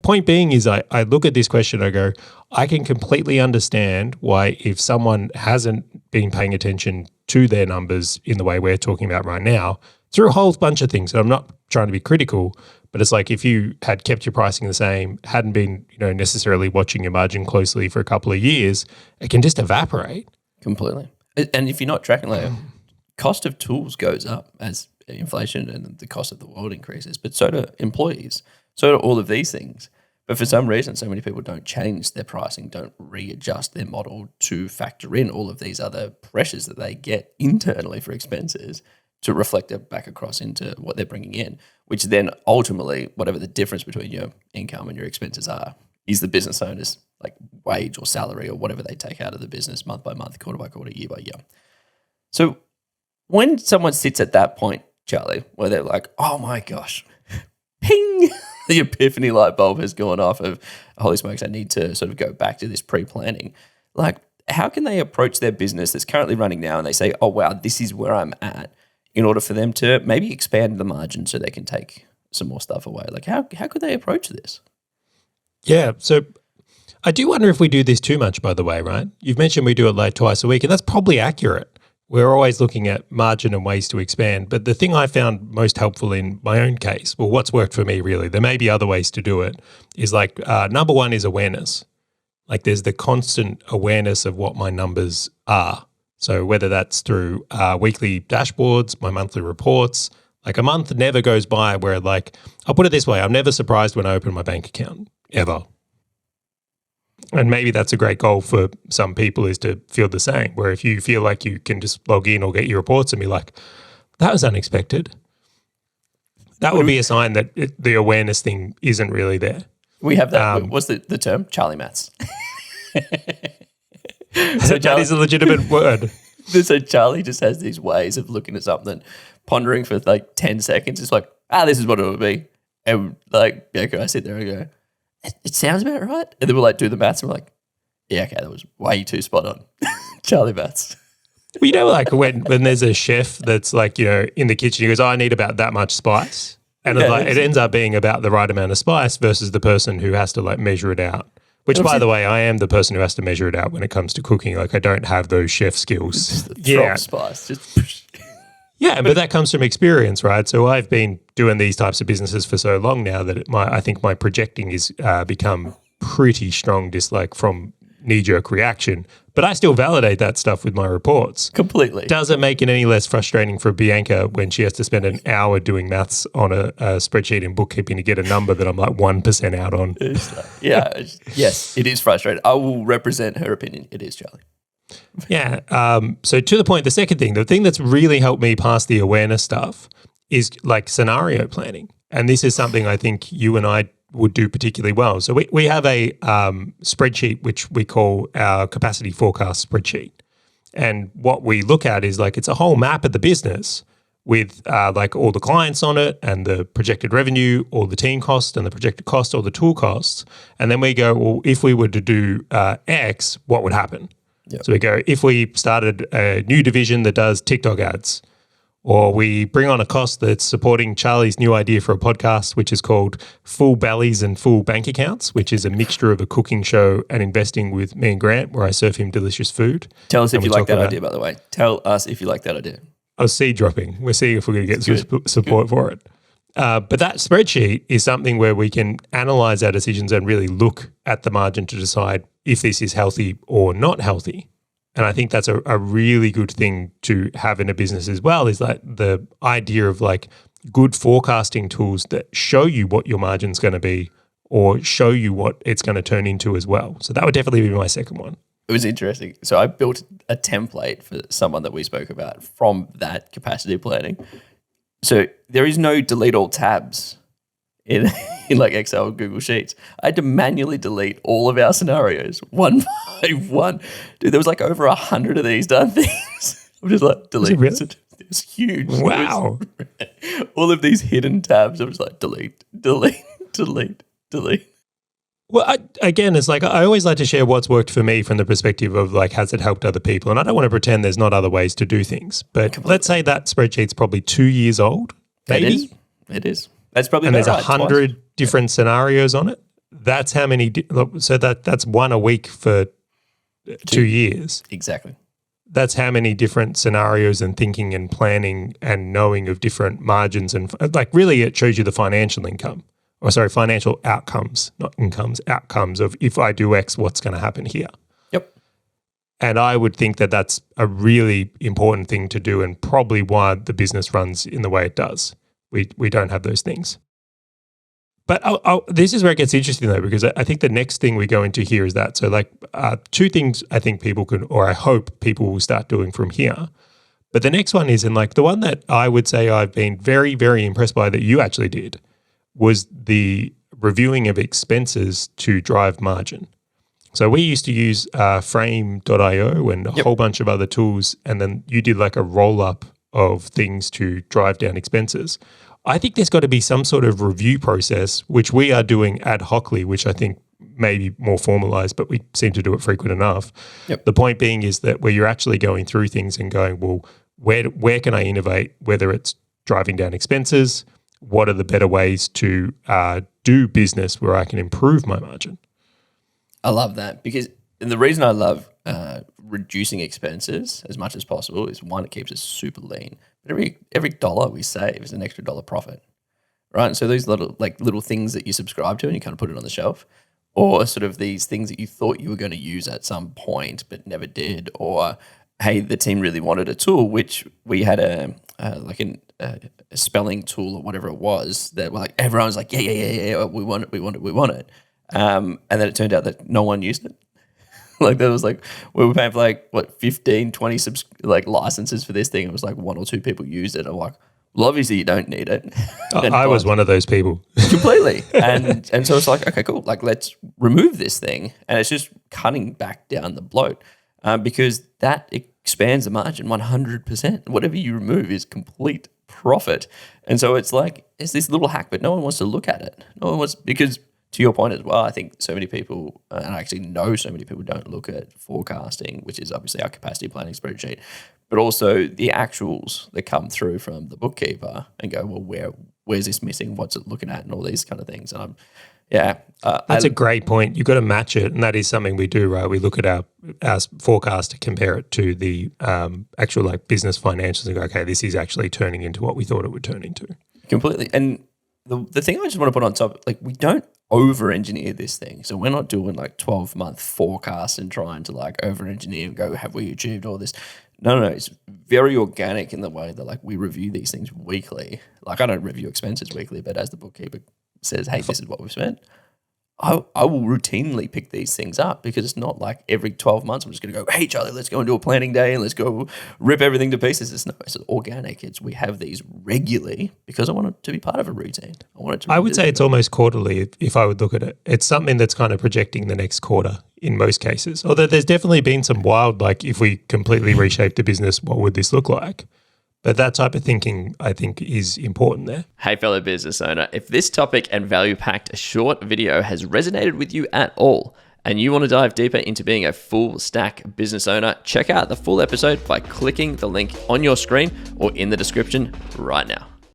point being is I look at this question, I go, I can completely understand why if someone hasn't been paying attention to their numbers in the way we're talking about right now, through a whole bunch of things. And I'm not trying to be critical, but it's like if you had kept your pricing the same, hadn't been, necessarily watching your margin closely for a couple of years, it can just evaporate. Completely. And if you're not tracking, like, cost of tools goes up as inflation and the cost of the world increases, but so do employees, so do all of these things. But for some reason, so many people don't change their pricing, don't readjust their model to factor in all of these other pressures that they get internally for expenses to reflect it back across into what they're bringing in, which then ultimately, whatever the difference between your income and your expenses are, is the business owner's like wage or salary or whatever they take out of the business month by month, quarter by quarter, year by year. So when someone sits at that point, Charlie, where they're like, oh my gosh, ping, the epiphany light bulb has gone off of, holy smokes, I need to sort of go back to this pre-planning. Like, how can they approach their business that's currently running now and they say, oh, wow, this is where I'm at, in order for them to maybe expand the margin so they can take some more stuff away? Like, how could they approach this? Yeah, so I do wonder if we do this too much, by the way, right? You've mentioned we do it like twice a week, and that's probably accurate. We're always looking at margin and ways to expand. But the thing I found most helpful in my own case, well, what's worked for me really, there may be other ways to do it, is like number one is awareness. Like there's the constant awareness of what my numbers are. So whether that's through weekly dashboards, my monthly reports, like a month never goes by where like, I'll put it this way, I'm never surprised when I open my bank account, ever. And maybe that's a great goal for some people, is to feel the same, where if you feel like you can just log in or get your reports and be like, that was unexpected, that would be a sign that the awareness thing isn't really there. We have that. What's the term? Charlie Mats. So that is a legitimate word. So Charlie just has these ways of looking at something, pondering for like 10 seconds. It's like, this is what it would be. And like, okay, I sit there and go, it sounds about right. And then we'll like do the maths and we're like, yeah, okay, that was way too spot on. Charlie Maths. Well, like when there's a chef that's like, in the kitchen, he goes, I need about that much spice. And it ends up being about the right amount of spice versus the person who has to like measure it out. Which, by the way, I am the person who has to measure it out when it comes to cooking. Like I don't have those chef skills. Just spice. Yeah, but that comes from experience, right? So I've been doing these types of businesses for so long now that I think my projecting is become pretty strong, just like from knee-jerk reaction. But I still validate that stuff with my reports. Completely. Doesn't make it any less frustrating for Bianca when she has to spend an hour doing maths on a spreadsheet in bookkeeping to get a number that I'm like 1% out on. Yes, it is frustrating. I will represent her opinion. It is, Charlie. Yeah. So to the point, the second thing, the thing that's really helped me pass the awareness stuff is like scenario planning. And this is something I think you and I would do particularly well. So we have a spreadsheet, which we call our capacity forecast spreadsheet. And what we look at is like, it's a whole map of the business with like all the clients on it and the projected revenue, all the team cost and the projected cost, all the tool costs. And then we go, well, if we were to do X, what would happen? Yep. So we go, if we started a new division that does TikTok ads, or we bring on a cost that's supporting Charlie's new idea for a podcast, which is called Full Bellies and Full Bank Accounts, which is a mixture of a cooking show and investing with me and Grant, where I serve him delicious food. Tell us if you like that idea, by the way. Tell us if you like that idea. I was seed dropping. We're seeing if we're going to get some support for it. But that spreadsheet is something where we can analyze our decisions and really look at the margin to decide if this is healthy or not healthy. And I think that's a really good thing to have in a business as well, is like the idea of like good forecasting tools that show you what your margin's going to be or show you what it's going to turn into as well. So that would definitely be my second one. It was interesting. So I built a template for someone that we spoke about from that capacity planning. So there is no delete all tabs in like Excel or Google Sheets. I had to manually delete all of our scenarios one by one. Dude, there was like over 100 of these done things. I'm just like, delete. It was huge. Wow. All of these hidden tabs. I was like, delete, delete, delete, delete. Well, again, it's like I always like to share what's worked for me from the perspective of like, has it helped other people? And I don't want to pretend there's not other ways to do things. But completely. Let's say that spreadsheet's probably 2 years old, maybe. It is. That's probably and about there's 100 different scenarios on it. that's how many, so that's one a week for 2 years. Exactly. That's how many different scenarios and thinking and planning and knowing of different margins and like really it shows you the financial outcomes, not incomes, outcomes of if I do X, what's going to happen here. Yep. And I would think that that's a really important thing to do and probably why the business runs in the way it does. We don't have those things. But this is where it gets interesting though, because I think the next thing we go into here is that. So like 2 things I think people can, or I hope people will start doing from here. But the next one is, and like the one that I would say I've been very, very impressed by that you actually did, was the reviewing of expenses to drive margin. So we used to use frame.io and a whole bunch of other tools, and then you did like a roll-up of things to drive down expenses. I think there's got to be some sort of review process, which we are doing ad hocly, which I think may be more formalized, but we seem to do it frequent enough. Yep. The point being is that where you're actually going through things and going, well, where can I innovate, whether it's driving down expenses, what are the better ways to do business where I can improve my margin? I love that because the reason I love reducing expenses as much as possible is one, it keeps us super lean. But every dollar we save is an extra dollar profit, right? And so these little things that you subscribe to and you kind of put it on the shelf, or sort of these things that you thought you were going to use at some point but never did, or hey, the team really wanted a tool, which we had a spelling tool or whatever it was that like everyone was like, yeah, we want it. And then it turned out that no one used it. Like there was like, we were paying for like, 15, 20 licenses for this thing. It was like 1 or 2 people used it. I'm like, well, obviously you don't need it. I was one of those people. Completely. And so it's like, okay, cool. Like let's remove this thing. And it's just cutting back down the bloat because that expands the margin 100%. Whatever you remove is complete profit. And so it's like, it's this little hack, but no one wants to look at it. No one wants, because to your point as well, I think so many people, and I actually know so many people don't look at forecasting, which is obviously our capacity planning spreadsheet, but also the actuals that come through from the bookkeeper and go, well, where's this missing? What's it looking at? And all these kind of things. And that's a great point. You've got to match it, and that is something we do, right? We look at our forecast to compare it to the actual like business financials and go, okay, this is actually turning into what we thought it would turn into. Completely. And the thing I just want to put on top, like we don't over-engineer this thing. So we're not doing like 12-month forecasts and trying to like over-engineer and go, have we achieved all this? No. It's very organic in the way that like we review these things weekly. Like I don't review expenses weekly, but as the bookkeeper says, hey, this is what we've spent, I will routinely pick these things up because it's not like every 12 months I'm just going to go, hey, Charlie, let's go and do a planning day and let's go rip everything to pieces. It's organic. We have these regularly because I want it to be part of a routine. I would say it's almost quarterly if I would look at it. It's something that's kind of projecting the next quarter in most cases. Although there's definitely been some wild, like if we completely reshape the business, what would this look like? But that type of thinking, I think, is important there. Hey, fellow business owner, if this topic and value-packed short video has resonated with you at all, and you want to dive deeper into being a full stack business owner, check out the full episode by clicking the link on your screen or in the description right now.